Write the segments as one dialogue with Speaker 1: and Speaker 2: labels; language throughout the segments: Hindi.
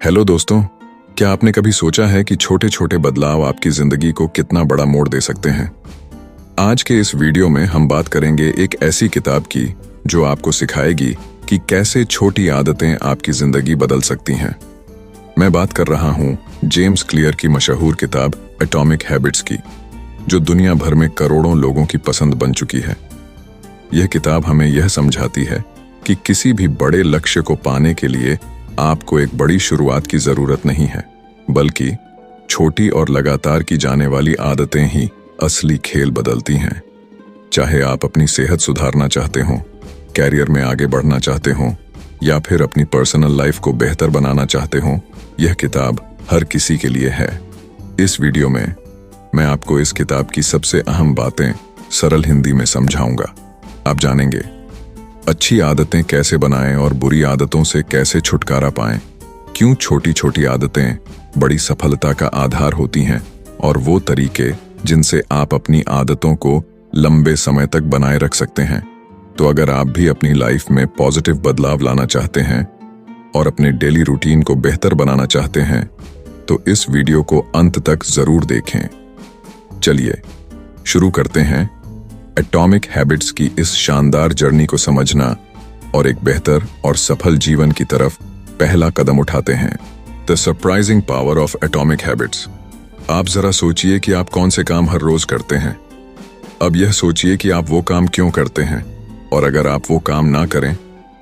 Speaker 1: हेलो दोस्तों, क्या आपने कभी सोचा है कि छोटे छोटे बदलाव आपकी जिंदगी को कितना बड़ा मोड़ दे सकते हैं। आज के इस वीडियो में हम बात करेंगे एक ऐसी किताब की जो आपको सिखाएगी कि कैसे छोटी आदतें आपकी जिंदगी बदल सकती हैं। मैं बात कर रहा हूं जेम्स क्लियर की मशहूर किताब एटॉमिक हैबिट्स की, जो दुनिया भर में करोड़ों लोगों की पसंद बन चुकी है। यह किताब हमें यह समझाती है कि किसी भी बड़े लक्ष्य को पाने के लिए आपको एक बड़ी शुरुआत की जरूरत नहीं है, बल्कि छोटी और लगातार की जाने वाली आदतें ही असली खेल बदलती हैं। चाहे आप अपनी सेहत सुधारना चाहते हो, कैरियर में आगे बढ़ना चाहते हो या फिर अपनी पर्सनल लाइफ को बेहतर बनाना चाहते हो, यह किताब हर किसी के लिए है। इस वीडियो में मैं आपको इस किताब की सबसे अहम बातें सरल हिंदी में समझाऊंगा। आप जानेंगे अच्छी आदतें कैसे बनाएं और बुरी आदतों से कैसे छुटकारा पाएं, क्यों छोटी छोटी आदतें बड़ी सफलता का आधार होती हैं और वो तरीके जिनसे आप अपनी आदतों को लंबे समय तक बनाए रख सकते हैं। तो अगर आप भी अपनी लाइफ में पॉजिटिव बदलाव लाना चाहते हैं और अपने डेली रूटीन को बेहतर बनाना चाहते हैं, तो इस वीडियो को अंत तक जरूर देखें। चलिए शुरू करते हैं एटॉमिक हैबिट्स की इस शानदार जर्नी को समझना और एक बेहतर और सफल जीवन की तरफ पहला कदम उठाते हैं। The surprising power of atomic habits. आप जरा सोचिए कि आप कौन से काम हर रोज करते हैं। अब यह सोचिए कि आप वो काम क्यों करते हैं, और अगर आप वो काम ना करें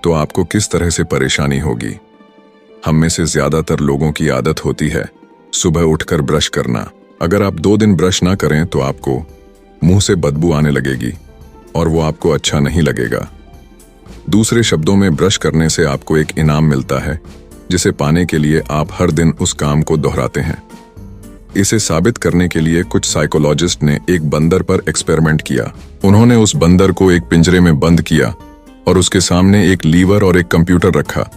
Speaker 1: तो आपको किस तरह से परेशानी होगी। हम में से ज्यादातर लोगों की आदत होती है सुबह उठकर ब्रश करना। अगर आप 2 दिन ब्रश ना करें तो आपको मुंह से बदबू आने लगेगी और वो आपको अच्छा नहीं लगेगा। दूसरे शब्दों में, ब्रश करने से आपको एक इनाम मिलता है जिसे पाने के लिए आप हर दिन उस काम को दोहराते हैं। इसे साबित करने के लिए कुछ साइकोलॉजिस्ट ने एक बंदर पर एक्सपेरिमेंट किया। उन्होंने उस बंदर को एक पिंजरे में बंद किया और उसके सामने एक लीवर और एक कंप्यूटर रखा।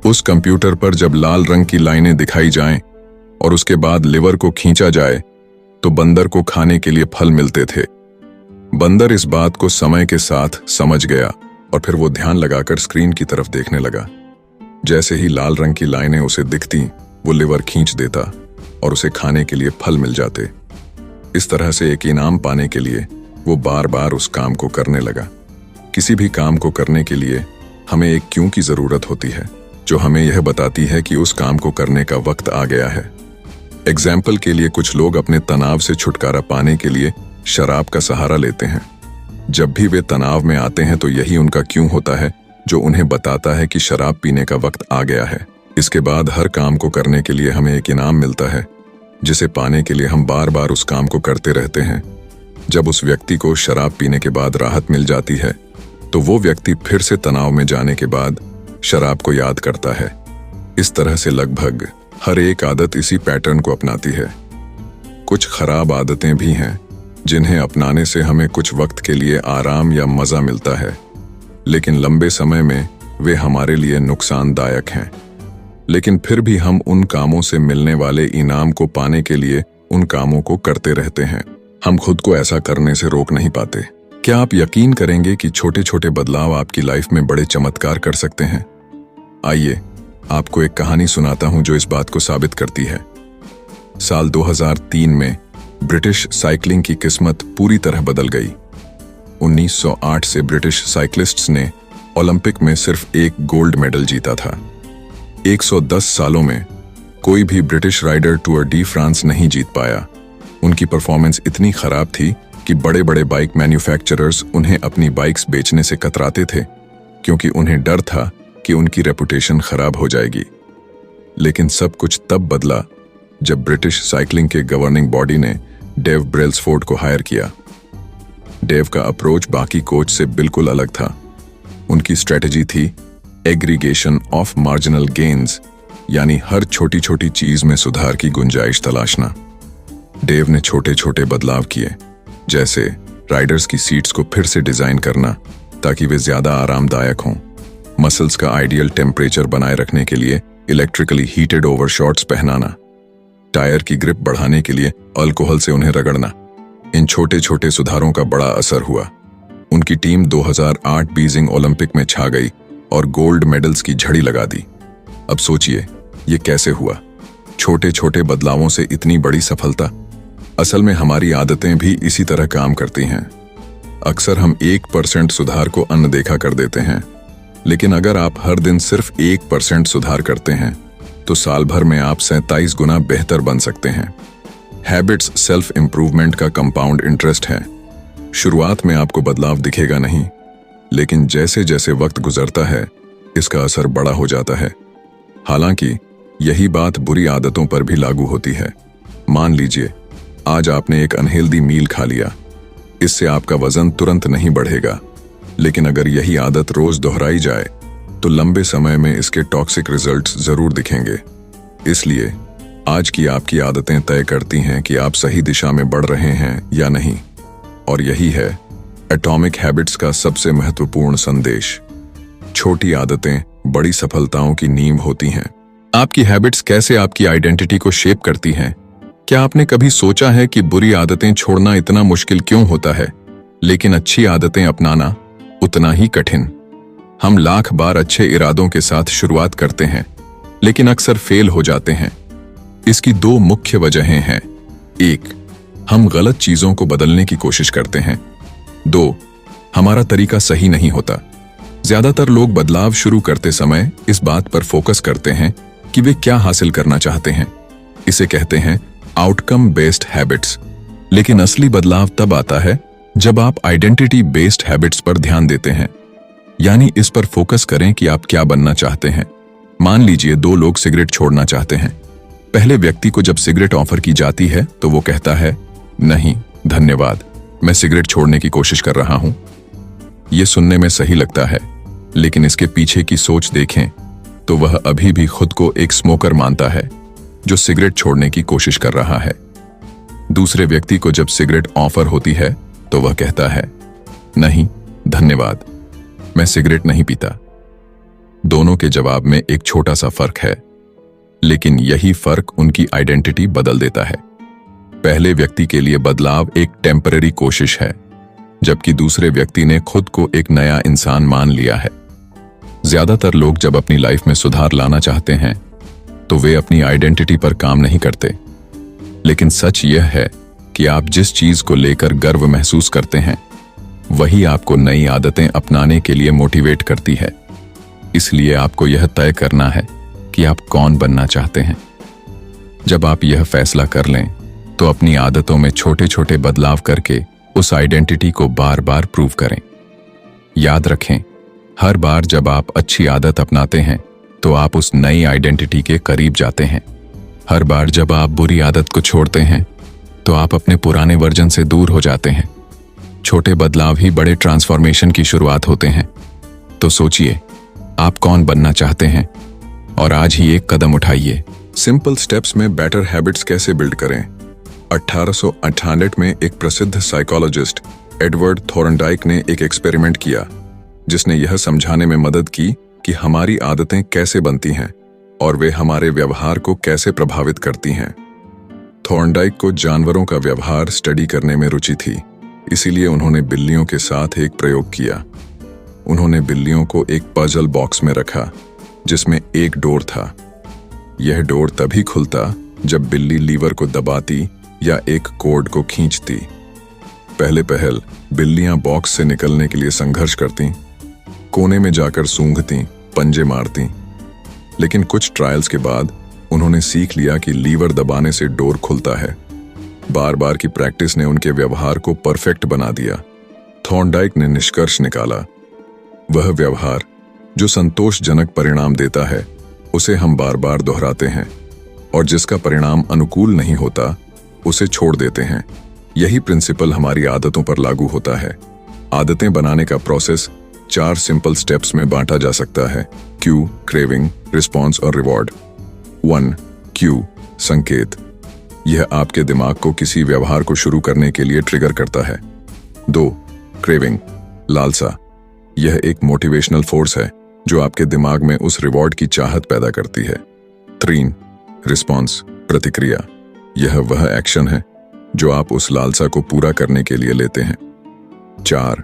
Speaker 1: उस कंप्यूटर पर जब लाल रंग की लाइनें दिखाई जाएं और उसके बाद लीवर को खींचा जाए तो बंदर को खाने के लिए फल मिलते थे। बंदर इस बात को समय के साथ समझ गया और फिर वो ध्यान लगाकर स्क्रीन की तरफ देखने लगा। जैसे ही लाल रंग की लाइनें उसे दिखती, वो लीवर खींच देता और उसे खाने के लिए फल मिल जाते। इस तरह से एक इनाम पाने के लिए वो बार बार उस काम को करने लगा। किसी भी काम को करने के लिए हमें एक क्यों की जरूरत होती है, जो हमें यह बताती है कि उस काम को करने का वक्त आ गया है। एग्जाम्पल के लिए, कुछ लोग अपने तनाव से छुटकारा पाने के लिए शराब का सहारा लेते हैं। जब भी वे तनाव में आते हैं तो यही उनका क्यों होता है जो उन्हें बताता है कि शराब पीने का वक्त आ गया है। इसके बाद हर काम को करने के लिए हमें एक इनाम मिलता है, जिसे पाने के लिए हम बार बार उस काम को करते रहते हैं। जब उस व्यक्ति को शराब पीने के बाद राहत मिल जाती है तो वो व्यक्ति फिर से तनाव में जाने के बाद शराब को याद करता है। इस तरह से लगभग हर एक आदत इसी पैटर्न को अपनाती है। कुछ खराब आदतें भी हैं जिन्हें अपनाने से हमें कुछ वक्त के लिए आराम या मजा मिलता है, लेकिन लंबे समय में वे हमारे लिए नुकसानदायक हैं। लेकिन फिर भी हम उन कामों से मिलने वाले इनाम को पाने के लिए उन कामों को करते रहते हैं। हम खुद को ऐसा करने से रोक नहीं पाते। क्या आप यकीन करेंगे कि छोटे छोटे बदलाव आपकी लाइफ में बड़े चमत्कार कर सकते हैं? आइए आपको एक कहानी सुनाता हूं जो इस बात को साबित करती है। साल 2003 में ब्रिटिश साइकिलिंग की किस्मत पूरी तरह बदल गई। 1908 से ब्रिटिश साइक्लिस्ट्स ने ओलंपिक में सिर्फ एक गोल्ड मेडल जीता था। 110 सालों में कोई भी British rider Tour de France नहीं जीत पाया। उनकी परफॉर्मेंस इतनी खराब थी कि बड़े बड़े बाइक मैन्युफैक्चरर्स उन्हें अपनी बाइक्स बेचने से कतराते थे, क्योंकि उन्हें डर था कि उनकी रेपुटेशन खराब हो जाएगी। लेकिन सब कुछ तब बदला जब ब्रिटिश साइकिलिंग के गवर्निंग बॉडी ने डेव ब्रेल्सफोर्ड को हायर किया। डेव का अप्रोच बाकी कोच से बिल्कुल अलग था। उनकी स्ट्रेटजी थी एग्रीगेशन ऑफ मार्जिनल गेन्स, यानी हर छोटी छोटी चीज में सुधार की गुंजाइश तलाशना। डेव ने छोटे छोटे बदलाव किए, जैसे राइडर्स की सीट्स को फिर से डिजाइन करना ताकि वे ज्यादा आरामदायक हों, मसल्स का आइडियल टेम्परेचर बनाए रखने के लिए इलेक्ट्रिकली हीटेड ओवरशॉट्स पहनाना, टायर की ग्रिप बढ़ाने के लिए अल्कोहल से उन्हें रगड़ना। इन छोटे छोटे सुधारों का बड़ा असर हुआ। उनकी टीम 2008 बीजिंग ओलंपिक में छा गई और गोल्ड मेडल्स की झड़ी लगा दी। अब सोचिए ये कैसे हुआ? छोटे छोटे बदलावों से इतनी बड़ी सफलता? असल में हमारी आदतें भी इसी तरह काम करती हैं। अक्सर हम 1% सुधार को अनदेखा कर देते हैं, लेकिन अगर आप हर दिन सिर्फ 1% सुधार करते हैं तो साल भर में आप 27 गुना बेहतर बन सकते हैं। हैबिट्स सेल्फ इंप्रूवमेंट का कंपाउंड इंटरेस्ट है। शुरुआत में आपको बदलाव दिखेगा नहीं, लेकिन जैसे जैसे वक्त गुजरता है इसका असर बड़ा हो जाता है। हालांकि यही बात बुरी आदतों पर भी लागू होती है। मान लीजिए आज आपने एक अनहेल्दी मील खा लिया। इससे आपका वजन तुरंत नहीं बढ़ेगा, लेकिन अगर यही आदत रोज दोहराई जाए तो लंबे समय में इसके टॉक्सिक रिजल्ट्स जरूर दिखेंगे। इसलिए आज की आपकी आदतें तय करती हैं कि आप सही दिशा में बढ़ रहे हैं या नहीं। और यही है एटॉमिक हैबिट्स का सबसे महत्वपूर्ण संदेश। छोटी आदतें बड़ी सफलताओं की नींव होती हैं। आपकी हैबिट्स कैसे आपकी आइडेंटिटी को शेप करती हैं? क्या आपने कभी सोचा है कि बुरी आदतें छोड़ना इतना मुश्किल क्यों होता है, लेकिन अच्छी आदतें अपनाना उतना ही कठिन? हम लाख बार अच्छे इरादों के साथ शुरुआत करते हैं, लेकिन अक्सर फेल हो जाते हैं। इसकी दो मुख्य वजहें हैं। 1, हम गलत चीजों को बदलने की कोशिश करते हैं। 2, हमारा तरीका सही नहीं होता। ज्यादातर लोग बदलाव शुरू करते समय इस बात पर फोकस करते हैं कि वे क्या हासिल करना चाहते हैं। इसे कहते हैं आउटकम बेस्ड हैबिट्स। लेकिन असली बदलाव तब आता है जब आप आइडेंटिटी बेस्ड हैबिट्स पर ध्यान देते हैं, यानी इस पर फोकस करें कि आप क्या बनना चाहते हैं। मान लीजिए 2 लोग सिगरेट छोड़ना चाहते हैं। पहले व्यक्ति को जब सिगरेट ऑफर की जाती है तो वो कहता है, नहीं धन्यवाद, मैं सिगरेट छोड़ने की कोशिश कर रहा हूं। यह सुनने में सही लगता है, लेकिन इसके पीछे की सोच देखें तो वह अभी भी खुद को एक स्मोकर मानता है जो सिगरेट छोड़ने की कोशिश कर रहा है। दूसरे व्यक्ति को जब सिगरेट ऑफर होती है तो वह कहता है, नहीं धन्यवाद, मैं सिगरेट नहीं पीता। दोनों के जवाब में एक छोटा सा फर्क है, लेकिन यही फर्क उनकी आइडेंटिटी बदल देता है। पहले व्यक्ति के लिए बदलाव एक टेम्पररी कोशिश है, जबकि दूसरे व्यक्ति ने खुद को एक नया इंसान मान लिया है। ज्यादातर लोग जब अपनी लाइफ में सुधार लाना चाहते हैं तो वे अपनी आइडेंटिटी पर काम नहीं करते। लेकिन सच यह है कि आप जिस चीज को लेकर गर्व महसूस करते हैं वही आपको नई आदतें अपनाने के लिए मोटिवेट करती है। इसलिए आपको यह तय करना है कि आप कौन बनना चाहते हैं। जब आप यह फैसला कर लें तो अपनी आदतों में छोटे छोटे बदलाव करके उस आइडेंटिटी को बार बार प्रूव करें। याद रखें, हर बार जब आप अच्छी आदत अपनाते हैं तो आप उस नई आइडेंटिटी के करीब जाते हैं। हर बार जब आप बुरी आदत को छोड़ते हैं तो आप अपने पुराने वर्जन से दूर हो जाते हैं। छोटे बदलाव ही बड़े ट्रांसफॉर्मेशन की शुरुआत होते हैं। तो सोचिए, आप कौन बनना चाहते हैं और आज ही एक कदम उठाइए। सिंपल स्टेप्स में बेटर हैबिट्स कैसे बिल्ड करें? 1898 में एक प्रसिद्ध साइकोलॉजिस्ट एडवर्ड थॉर्नडाइक ने एक एक्सपेरिमेंट किया जिसने यह समझाने में मदद की कि हमारी आदतें कैसे बनती हैं और वे हमारे व्यवहार को कैसे प्रभावित करती हैं। थॉर्नडाइक को जानवरों का व्यवहार स्टडी करने में रुचि थी, इसीलिए उन्होंने बिल्लियों के साथ एक प्रयोग किया। उन्होंने बिल्लियों को एक पजल बॉक्स में रखा जिसमें एक डोर था। यह डोर तभी खुलता जब बिल्ली लीवर को दबाती या एक कोड को खींचती। पहले पहल बिल्लियां बॉक्स से निकलने के लिए संघर्ष करती, कोने में जाकर सूंघती, पंजे मारती। लेकिन कुछ ट्रायल्स के बाद उन्होंने सीख लिया कि लीवर दबाने से डोर खुलता है। बार बार की प्रैक्टिस ने उनके व्यवहार को परफेक्ट बना दिया। थॉर्नडाइक ने निष्कर्ष निकाला, वह व्यवहार जो संतोषजनक परिणाम देता है उसे हम बार बार दोहराते हैं, और जिसका परिणाम अनुकूल नहीं होता उसे छोड़ देते हैं। यही प्रिंसिपल हमारी आदतों पर लागू होता है। आदतें बनाने का प्रोसेस 4 सिंपल स्टेप्स में बांटा जा सकता है: क्यू, क्रेविंग, रिस्पॉन्स और रिवॉर्ड। 1. क्यू, संकेत। यह आपके दिमाग को किसी व्यवहार को शुरू करने के लिए ट्रिगर करता है। 2. क्रेविंग, लालसा। यह एक मोटिवेशनल फोर्स है जो आपके दिमाग में उस रिवॉर्ड की चाहत पैदा करती है। 3. रिस्पॉन्स, प्रतिक्रिया। यह वह एक्शन है जो आप उस लालसा को पूरा करने के लिए लेते हैं। 4.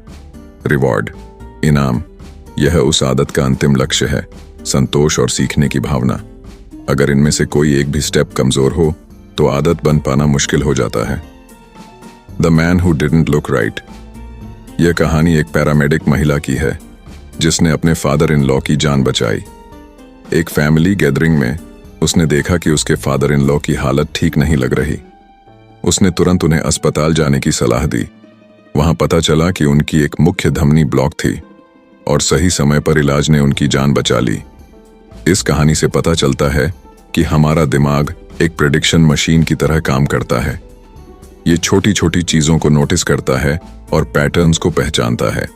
Speaker 1: रिवॉर्ड, इनाम। यह उस आदत का अंतिम लक्ष्य है, संतोष और सीखने की भावना। अगर इनमें से कोई एक भी स्टेप कमजोर हो तो आदत बन पाना मुश्किल हो जाता है। The man who didn't look right. यह कहानी एक पैरामेडिक महिला की है जिसने अपने फादर इन लॉ की जान बचाई। एक फैमिली गैदरिंग में उसने देखा कि उसके फादर इन लॉ की हालत ठीक नहीं लग रही। उसने तुरंत उन्हें अस्पताल जाने की सलाह दी। वहां पता चला कि उनकी एक मुख्य धमनी ब्लॉक थी और सही समय पर इलाज ने उनकी जान बचा ली। इस कहानी से पता चलता है कि हमारा दिमाग एक प्रेडिक्शन मशीन की तरह काम करता है। ये छोटी छोटी चीजों को नोटिस करता है और पैटर्न्स को पहचानता है।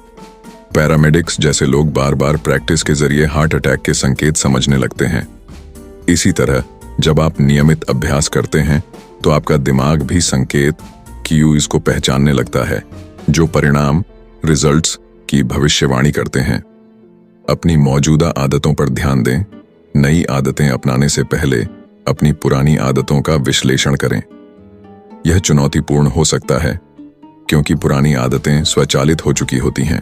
Speaker 1: पैरामेडिक्स जैसे लोग बार बार प्रैक्टिस के जरिए हार्ट अटैक के संकेत समझने लगते हैं। इसी तरह जब आप नियमित अभ्यास करते हैं तो आपका दिमाग भी संकेत क्यूज को पहचानने लगता है जो परिणाम रिजल्ट्स की भविष्यवाणी करते हैं। अपनी मौजूदा आदतों पर ध्यान दें। नई आदतें अपनाने से पहले अपनी पुरानी आदतों का विश्लेषण करें। यह चुनौतीपूर्ण हो सकता है क्योंकि पुरानी आदतें स्वचालित हो चुकी होती हैं।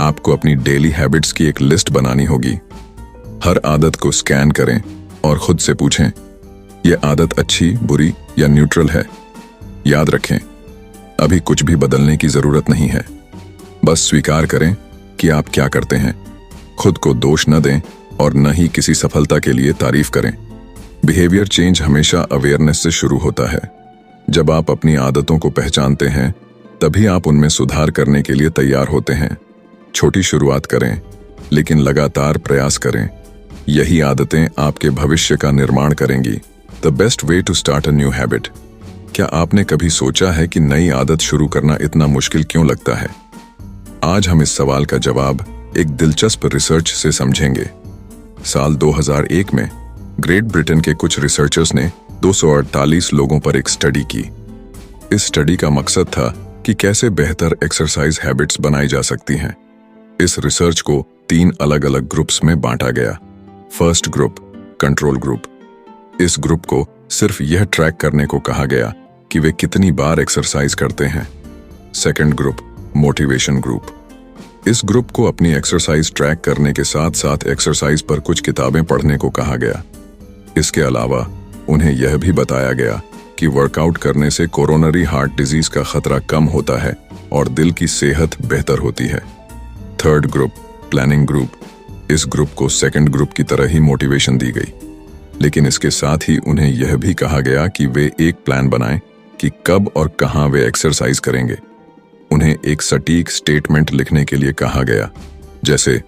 Speaker 1: आपको अपनी डेली हैबिट्स की एक लिस्ट बनानी होगी। हर आदत को स्कैन करें और खुद से पूछें, यह आदत अच्छी, बुरी या न्यूट्रल है। याद रखें, अभी कुछ भी बदलने की जरूरत नहीं है। बस स्वीकार करें कि आप क्या करते हैं। खुद को दोष न दें और न ही किसी सफलता के लिए तारीफ करें। बिहेवियर चेंज हमेशा अवेयरनेस से शुरू होता है। जब आप अपनी आदतों को पहचानते हैं तभी आप उनमें सुधार करने के लिए तैयार होते हैं। छोटी शुरुआत करें लेकिन लगातार प्रयास करें। यही आदतें आपके भविष्य का निर्माण करेंगी। The best way to start a new habit. क्या आपने कभी सोचा है कि नई आदत शुरू करना इतना मुश्किल क्यों लगता है? आज हम इस सवाल का जवाब एक दिलचस्प रिसर्च से समझेंगे। साल 2001 में ग्रेट ब्रिटेन के कुछ रिसर्चर्स ने 248 लोगों पर एक स्टडी की। इस स्टडी का मकसद था कि कैसे बेहतर एक्सरसाइज हैबिट्स बनाई जा सकती हैं। इस रिसर्च को 3 अलग अलग ग्रुप्स में बांटा गया। First group, control group. इस ग्रुप को सिर्फ यह ट्रैक करने को कहा गया कि वे कितनी बार एक्सरसाइज करते हैं। Second group, motivation group. इस ग्रुप को अपनी एक्सरसाइज ट्रैक करने के साथ साथ एक्सरसाइज पर कुछ किताबें पढ़ने को कहा गया। इसके अलावा उन्हें यह भी बताया गया कि वर्कआउट करने से कोरोनरी हार्ट डिजीज का खतरा कम होता है और दिल की सेहत बेहतर होती है। Third group, planning group. इस ग्रुप को सेकंड ग्रुप की तरह ही मोटिवेशन दी गई, लेकिन इसके साथ ही उन्हें यह भी कहा गया कि वे एक प्लान बनाएं कि कब और कहां वे एक्सरसाइज करेंगे। उन्हें एक सटीक स्टेटमेंट लिखने के लिए कहा गया, जैसे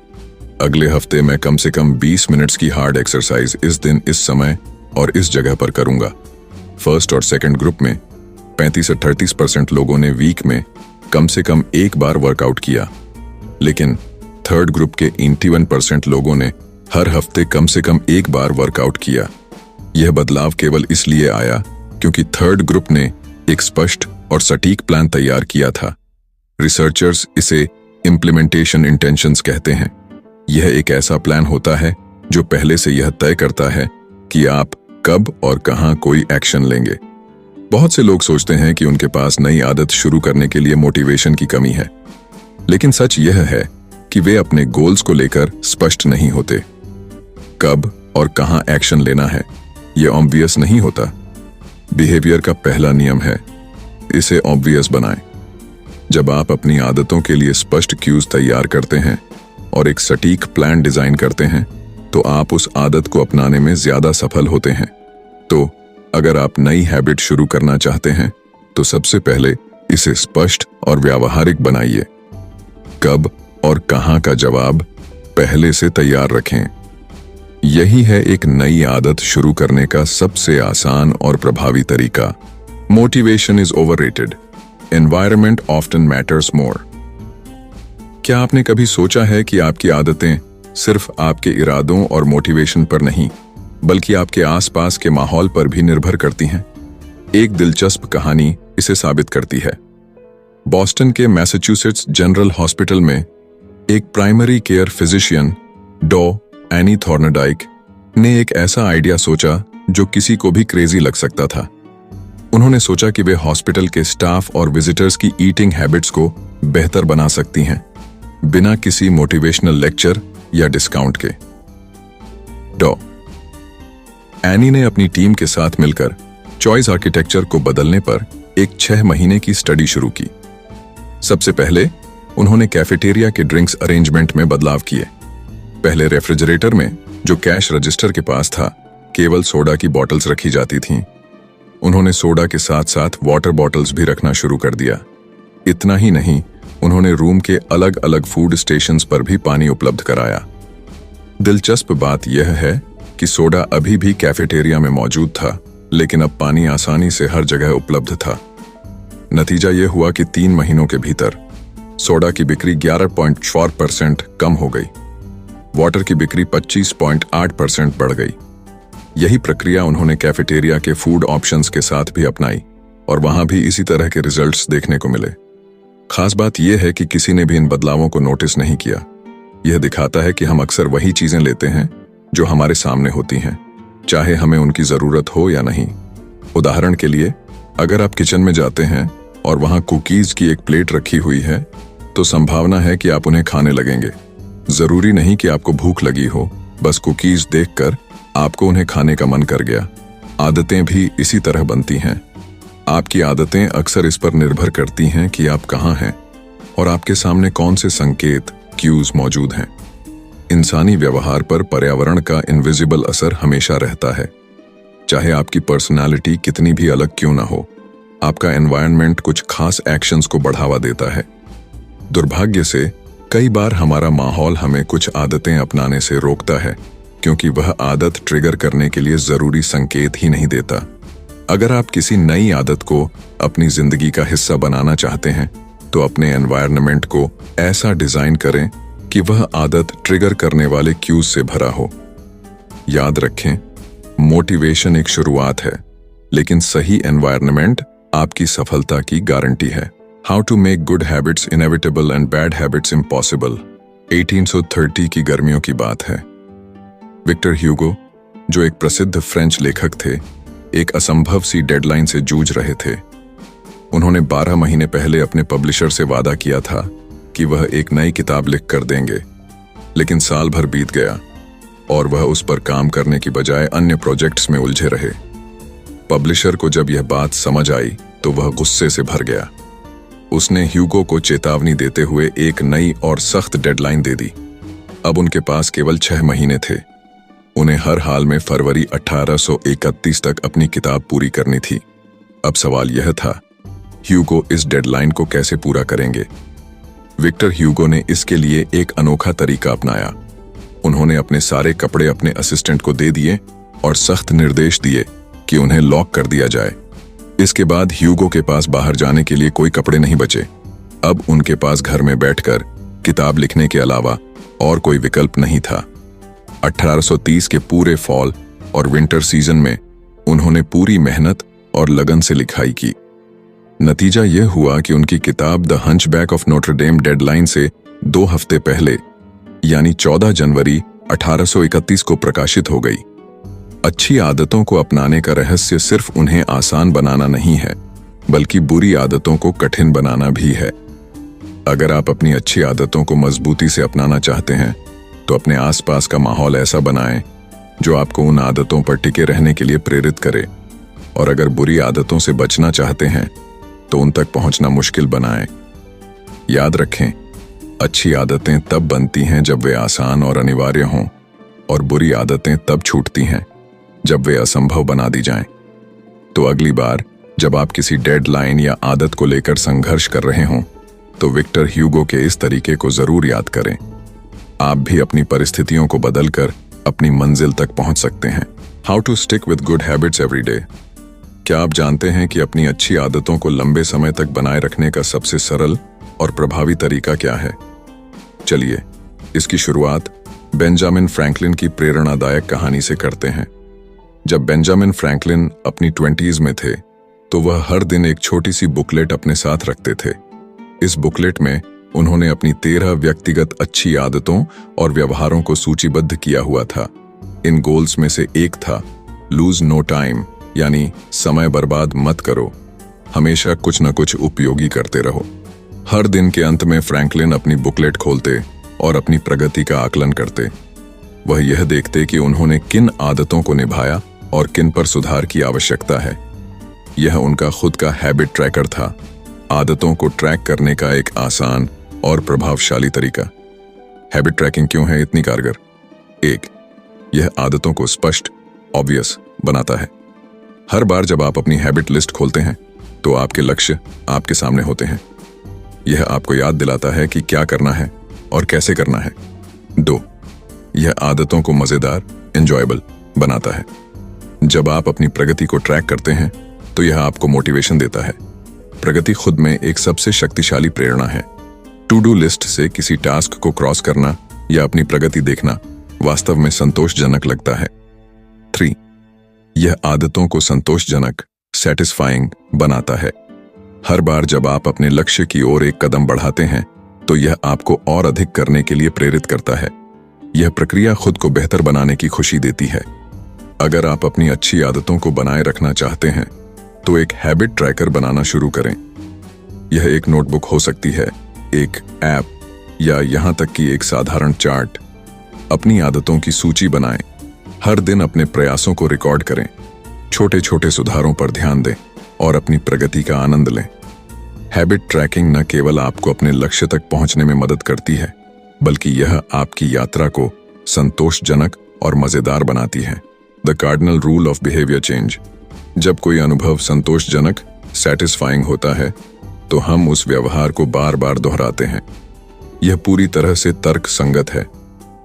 Speaker 1: अगले हफ्ते मैं कम से कम 20 मिनट्स की हार्ड एक्सरसाइज इस दिन, इस समय और इस जगह पर करूंगा। फर्स्ट और सेकंड ग्रुप में 35 से 38% लोगों ने वीक में कम से कम एक बार वर्कआउट किया, लेकिन थर्ड ग्रुप के 81% लोगों ने हर हफ्ते कम से कम एक बार वर्कआउट किया। यह बदलाव केवल इसलिए आया क्योंकि थर्ड ग्रुप ने एक स्पष्ट और सटीक प्लान तैयार किया था। रिसर्चर्स इसे इम्प्लीमेंटेशन इंटेंशंस कहते हैं। यह एक ऐसा प्लान होता है जो पहले से यह तय करता है कि आप कब और कहां कोई एक्शन लेंगे। बहुत से लोग सोचते हैं कि उनके पास नई आदत शुरू करने के लिए मोटिवेशन की कमी है, लेकिन सच यह है कि वे अपने गोल्स को लेकर स्पष्ट नहीं होते। कब और कहां एक्शन लेना है यह ऑब्वियस नहीं होता। बिहेवियर का पहला नियम है, इसे ऑब्वियस बनाएं। जब आप अपनी आदतों के लिए स्पष्ट क्यूज तैयार करते हैं और एक सटीक प्लान डिजाइन करते हैं तो आप उस आदत को अपनाने में ज्यादा सफल होते हैं। तो अगर आप नई हैबिट शुरू करना चाहते हैं तो सबसे पहले इसे स्पष्ट और व्यावहारिक बनाइए। कब और कहां का जवाब पहले से तैयार रखें। यही है एक नई आदत शुरू करने का सबसे आसान और प्रभावी तरीका। Motivation is overrated, environment often matters more. क्या आपने कभी सोचा है कि आपकी आदतें सिर्फ आपके इरादों और मोटिवेशन पर नहीं, बल्कि आपके आसपास के माहौल पर भी निर्भर करती हैं? एक दिलचस्प कहानी इसे साबित करती है। बॉस्टन के मैसाचुसेट्स जनरल हॉस्पिटल में एक प्राइमरी केयर फिजिशियन डॉ एनी थॉर्नडाइक ने एक ऐसा आइडिया सोचा जो किसी को भी क्रेजी लग सकता था। उन्होंने सोचा कि वे हॉस्पिटल के स्टाफ और विजिटर्स की ईटिंग हैबिट्स को बेहतर बना सकती हैं, बिना किसी मोटिवेशनल लेक्चर या डिस्काउंट के। डॉ एनी ने अपनी टीम के साथ मिलकर चॉइस आर्किटेक्चर को बदलने पर एक 6 महीने की स्टडी शुरू की। सबसे पहले उन्होंने कैफेटेरिया के ड्रिंक्स अरेंजमेंट में बदलाव किए। पहले रेफ्रिजरेटर में, जो कैश रजिस्टर के पास था, केवल सोडा की बॉटल्स रखी जाती थीं। उन्होंने सोडा के साथ साथ वाटर बॉटल्स भी रखना शुरू कर दिया। इतना ही नहीं, उन्होंने रूम के अलग अलग फूड स्टेशंस पर भी पानी उपलब्ध कराया। दिलचस्प बात यह है कि सोडा अभी भी कैफेटेरिया में मौजूद था, लेकिन अब पानी आसानी से हर जगह उपलब्ध था। नतीजा यह हुआ कि 3 महीनों के भीतर सोडा की बिक्री 11.4% कम हो गई। वाटर की बिक्री 25.8% बढ़ गई। यही प्रक्रिया उन्होंने कैफेटेरिया के फूड ऑप्शंस के साथ भी अपनाई और वहां भी इसी तरह के रिजल्ट्स देखने को मिले। खास बात यह है कि किसी ने भी इन बदलावों को नोटिस नहीं किया। यह दिखाता है कि हम अक्सर वही चीजें लेते हैं जो हमारे सामने होती हैं, चाहे हमें उनकी जरूरत हो या नहीं। उदाहरण के लिए, अगर आप किचन में जाते हैं और वहां कुकीज की एक प्लेट रखी हुई है, तो संभावना है कि आप उन्हें खाने लगेंगे। जरूरी नहीं कि आपको भूख लगी हो, बस कुकीज देखकर आपको उन्हें खाने का मन कर गया। आदतें भी इसी तरह बनती हैं। आपकी आदतें अक्सर इस पर निर्भर करती हैं कि आप कहाँ हैं और आपके सामने कौन से संकेत, क्यूज मौजूद हैं। इंसानी व्यवहार पर पर्यावरण का इनविजिबल असर हमेशा रहता है। चाहे आपकी पर्सनालिटी कितनी भी अलग क्यों ना हो, आपका एनवायरनमेंट कुछ खास एक्शंस को बढ़ावा देता है। दुर्भाग्य से कई बार हमारा माहौल हमें कुछ आदतें अपनाने से रोकता है, क्योंकि वह आदत ट्रिगर करने के लिए जरूरी संकेत ही नहीं देता। अगर आप किसी नई आदत को अपनी जिंदगी का हिस्सा बनाना चाहते हैं, तो अपने एनवायरनमेंट को ऐसा डिजाइन करें कि वह आदत ट्रिगर करने वाले क्यूज से भरा हो। याद रखें, मोटिवेशन एक शुरुआत है, लेकिन सही एनवायरनमेंट आपकी सफलता की गारंटी है। How to make good habits inevitable and bad habits impossible. 1830 की गर्मियों की बात है। विक्टर ह्यूगो, जो एक प्रसिद्ध फ्रेंच लेखक थे, एक असंभव सी डेडलाइन से जूझ रहे थे। उन्होंने 12 महीने पहले अपने पब्लिशर से वादा किया था कि वह एक नई किताब लिख कर देंगे, लेकिन साल भर बीत गया और वह उस पर काम करने की बजाय अन्य प्रोजेक्ट्स में उलझे रहे। पब्लिशर को जब यह बात समझ आई तो वह गुस्से से भर गया। उसने ह्यूगो को चेतावनी देते हुए एक नई और सख्त डेडलाइन दे दी। अब उनके पास केवल 6 महीने थे। उन्हें हर हाल में फरवरी 1831 तक अपनी किताब पूरी करनी थी। अब सवाल यह था, ह्यूगो इस डेडलाइन को कैसे पूरा करेंगे? विक्टर ह्यूगो ने इसके लिए एक अनोखा तरीका अपनाया। उन्होंने अपने सारे कपड़े अपने असिस्टेंट को दे दिए और सख्त निर्देश दिए कि उन्हें लॉक कर दिया जाए। इसके बाद ह्यूगो के पास बाहर जाने के लिए कोई कपड़े नहीं बचे। अब उनके पास घर में बैठकर किताब लिखने के अलावा और कोई विकल्प नहीं था। 1830 के पूरे फॉल और विंटर सीजन में उन्होंने पूरी मेहनत और लगन से लिखाई की। नतीजा यह हुआ कि उनकी किताब the hunchback of Notre Dame deadline से 2 हफ्ते पहले, यानी 14 जनवरी 1831 को प्रकाशित हो गई। अच्छी आदतों को अपनाने का रहस्य सिर्फ उन्हें आसान बनाना नहीं है, बल्कि बुरी आदतों को कठिन बनाना भी है। अगर आप अपनी अच्छी आदतों को मजबूती से अपनाना चाहते हैं, तो अपने आसपास का माहौल ऐसा बनाएं जो आपको उन आदतों पर टिके रहने के लिए प्रेरित करे। और अगर बुरी आदतों से बचना चाहते हैं, तो उन तक पहुंचना मुश्किल बनाएं। याद रखें, अच्छी आदतें तब बनती हैं जब वे आसान और अनिवार्य हों, और बुरी आदतें तब छूटती हैं जब वे असंभव बना दी जाएं। तो अगली बार जब आप किसी डेडलाइन या आदत को लेकर संघर्ष कर रहे हों, तो विक्टर ह्यूगो के इस तरीके को जरूर याद करें। आप भी अपनी परिस्थितियों को बदलकर अपनी मंजिल तक पहुंच सकते हैं। How to stick with good habits every day. क्या आप जानते हैं कि अपनी अच्छी आदतों को लंबे समय तक बनाए रखने का सबसे सरल और प्रभावी तरीका क्या है? चलिए इसकी शुरुआत बेंजामिन फ्रैंकलिन की प्रेरणादायक कहानी से करते हैं। जब बेंजामिन फ्रैंकलिन अपनी 20s में थे, तो वह हर दिन एक छोटी सी बुकलेट अपने साथ रखते थे। इस बुकलेट में उन्होंने अपनी 13 व्यक्तिगत अच्छी आदतों और व्यवहारों को सूचीबद्ध किया हुआ था। इन गोल्स में से एक था लूज नो टाइम, यानी समय बर्बाद मत करो, हमेशा कुछ न कुछ उपयोगी करते रहो। हर दिन के अंत में फ्रैंकलिन अपनी बुकलेट खोलते और अपनी प्रगति का आकलन करते। वह यह देखते कि उन्होंने किन आदतों को निभाया और किन पर सुधार की आवश्यकता है। यह उनका खुद का हैबिट ट्रैकर था, आदतों को ट्रैक करने का एक आसान और प्रभावशाली तरीका। हैबिट ट्रैकिंग क्यों है इतनी कारगर? 1. यह आदतों को स्पष्ट, ऑब्वियस बनाता है। हर बार जब आप अपनी हैबिट लिस्ट खोलते हैं तो आपके लक्ष्य आपके सामने होते हैं। यह आपको याद दिलाता है कि क्या करना है और कैसे करना है। 2. यह आदतों को मजेदार, एंजॉयबल बनाता है। जब आप अपनी प्रगति को ट्रैक करते हैं तो यह आपको मोटिवेशन देता है। प्रगति खुद में एक सबसे शक्तिशाली प्रेरणा है। टू डू लिस्ट से किसी टास्क को क्रॉस करना या अपनी प्रगति देखना वास्तव में संतोषजनक लगता है। 3. यह आदतों को संतोषजनक, सैटिस्फाइंग बनाता है। हर बार जब आप अपने लक्ष्य की ओर एक कदम बढ़ाते हैं तो यह आपको और अधिक करने के लिए प्रेरित करता है। यह प्रक्रिया खुद को बेहतर बनाने की खुशी देती है। अगर आप अपनी अच्छी आदतों को बनाए रखना चाहते हैं तो एक हैबिट ट्रैकर बनाना शुरू करें। यह एक नोटबुक हो सकती है, एक ऐप या यहां तक कि एक साधारण चार्ट। अपनी आदतों की सूची बनाएं। हर दिन अपने प्रयासों को रिकॉर्ड करें। छोटे छोटे सुधारों पर ध्यान दें और अपनी प्रगति का आनंद लें। हैबिट ट्रैकिंग न केवल आपको अपने लक्ष्य तक पहुंचने में मदद करती है, बल्कि यह आपकी यात्रा को संतोषजनक और मजेदार बनाती है। The cardinal rule of behaviour change. जब कोई अनुभव संतोषजनक, सैटिस्फाइंग होता है तो हम उस व्यवहार को बार बार दोहराते हैं। यह पूरी तरह से तर्क संगत है।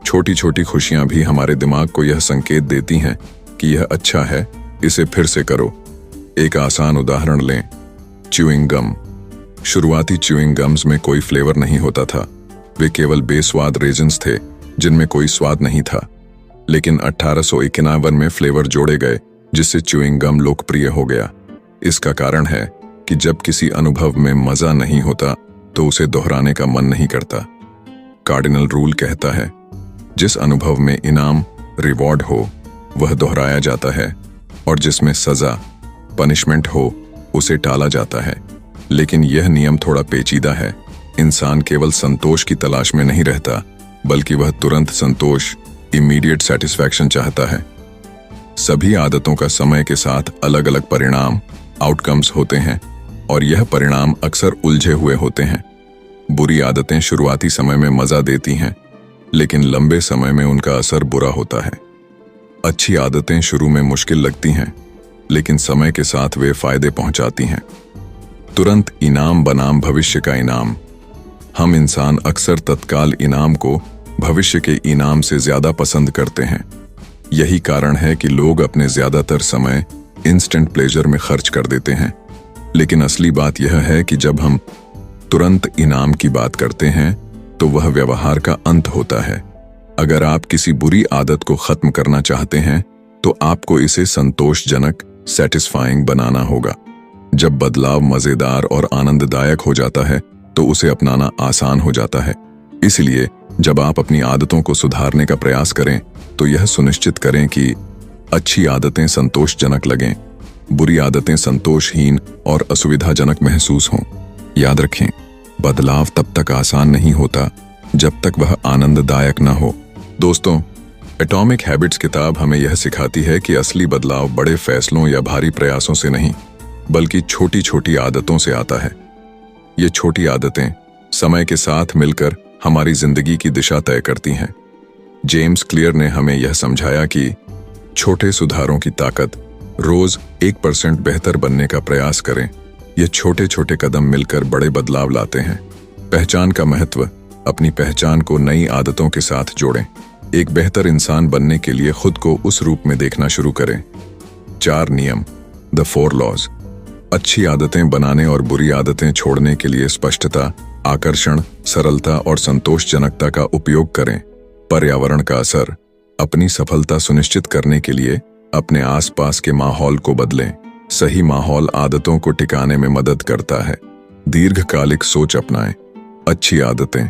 Speaker 1: छोटी छोटी खुशियां भी हमारे दिमाग को यह संकेत देती हैं कि यह अच्छा है, इसे फिर से करो। एक आसान उदाहरण लें, च्यूइंग गम। शुरुआती च्यूइंग गम्स में कोई फ्लेवर नहीं होता था। वे केवल बेस्वाद रेजिन्स थे जिनमें कोई स्वाद नहीं था। लेकिन 1891 में फ्लेवर जोड़े गए जिससे च्यूइंग गम लोकप्रिय हो गया। इसका कारण है कि जब किसी अनुभव में मजा नहीं होता तो उसे दोहराने का मन नहीं करता। कार्डिनल रूल कहता है, जिस अनुभव में इनाम, रिवॉर्ड हो वह दोहराया जाता है और जिसमें सजा, पनिशमेंट हो उसे टाला जाता है। लेकिन यह नियम थोड़ा पेचीदा है। इंसान केवल संतोष की तलाश में नहीं रहता, बल्कि वह तुरंत संतोष, इमीडिएट सेटिस्फैक्शन चाहता है। सभी आदतों का समय के साथ अलग अलग परिणाम, आउटकम्स होते हैं और यह परिणाम अक्सर उलझे हुए होते हैं। बुरी आदतें शुरुआती समय में मजा देती हैं, लेकिन लंबे समय में उनका असर बुरा होता है। अच्छी आदतें शुरू में मुश्किल लगती हैं, लेकिन समय के साथ वे फायदे पहुंचाती हैं। तुरंत इनाम बनाम भविष्य का इनाम। हम इंसान अक्सर तत्काल इनाम को भविष्य के इनाम से ज्यादा पसंद करते हैं। यही कारण है कि लोग अपने ज्यादातर समय इंस्टेंट प्लेजर में खर्च कर देते हैं। लेकिन असली बात यह है कि जब हम तुरंत इनाम की बात करते हैं तो वह व्यवहार का अंत होता है। अगर आप किसी बुरी आदत को खत्म करना चाहते हैं तो आपको इसे संतोषजनक, सैटिस्फाइंग बनाना होगा। जब बदलाव मजेदार और आनंददायक हो जाता है तो उसे अपनाना आसान हो जाता है। इसलिए जब आप अपनी आदतों को सुधारने का प्रयास करें तो यह सुनिश्चित करें कि अच्छी आदतें संतोषजनक लगें, बुरी आदतें संतोषहीन और असुविधाजनक महसूस हों। याद रखें, बदलाव तब तक आसान नहीं होता जब तक वह आनंददायक न हो। दोस्तों, एटॉमिक हैबिट्स किताब हमें यह सिखाती है कि असली बदलाव बड़े फैसलों या भारी प्रयासों से नहीं, बल्कि छोटी छोटी आदतों से आता है। ये छोटी आदतें समय के साथ मिलकर हमारी जिंदगी की दिशा तय करती हैं। जेम्स क्लियर ने हमें यह समझाया कि छोटे सुधारों की ताकत। रोज 1% बेहतर बनने का प्रयास करें। ये छोटे छोटे कदम मिलकर बड़े बदलाव लाते हैं। पहचान का महत्व। अपनी पहचान को नई आदतों के साथ जोड़ें। एक बेहतर इंसान बनने के लिए खुद को उस रूप में देखना शुरू करें। 4 नियम, द 4 लॉज। अच्छी आदतें बनाने और बुरी आदतें छोड़ने के लिए स्पष्टता, आकर्षण, सरलता और संतोषजनकता का उपयोग करें। पर्यावरण का असर। अपनी सफलता सुनिश्चित करने के लिए अपने आसपास के माहौल को बदलें। सही माहौल आदतों को टिकाने में मदद करता है। दीर्घकालिक सोच अपनाएं। अच्छी आदतें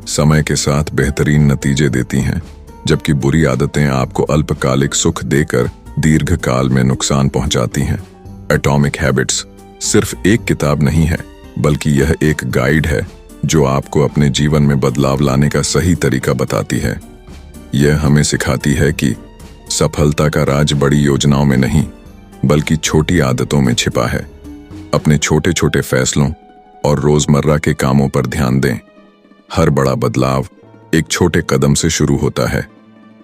Speaker 1: समय के साथ बेहतरीन नतीजे देती हैं, जबकि बुरी आदतें आपको अल्पकालिक सुख देकर दीर्घकाल में नुकसान पहुंचाती हैं। एटॉमिक हैबिट्स सिर्फ एक किताब नहीं है, बल्कि यह एक गाइड है जो आपको अपने जीवन में बदलाव लाने का सही तरीका बताती है। यह हमें सिखाती है कि सफलता का राज बड़ी योजनाओं में नहीं, बल्कि छोटी आदतों में छिपा है। अपने छोटे छोटे फैसलों और रोजमर्रा के कामों पर ध्यान दें। हर बड़ा बदलाव एक छोटे कदम से शुरू होता है।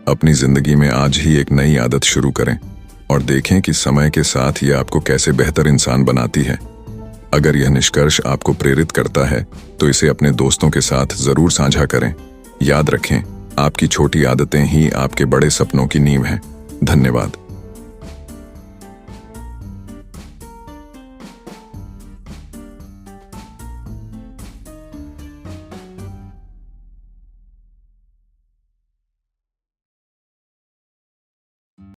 Speaker 1: अपनी जिंदगी में आज ही एक नई आदत शुरू करें और देखें कि समय के साथ यह आपको कैसे बेहतर इंसान बनाती है। अगर यह निष्कर्ष आपको प्रेरित करता है तो इसे अपने दोस्तों के साथ जरूर साझा करें। याद रखें, आपकी छोटी आदतें ही आपके बड़े सपनों की नींव हैं। धन्यवाद।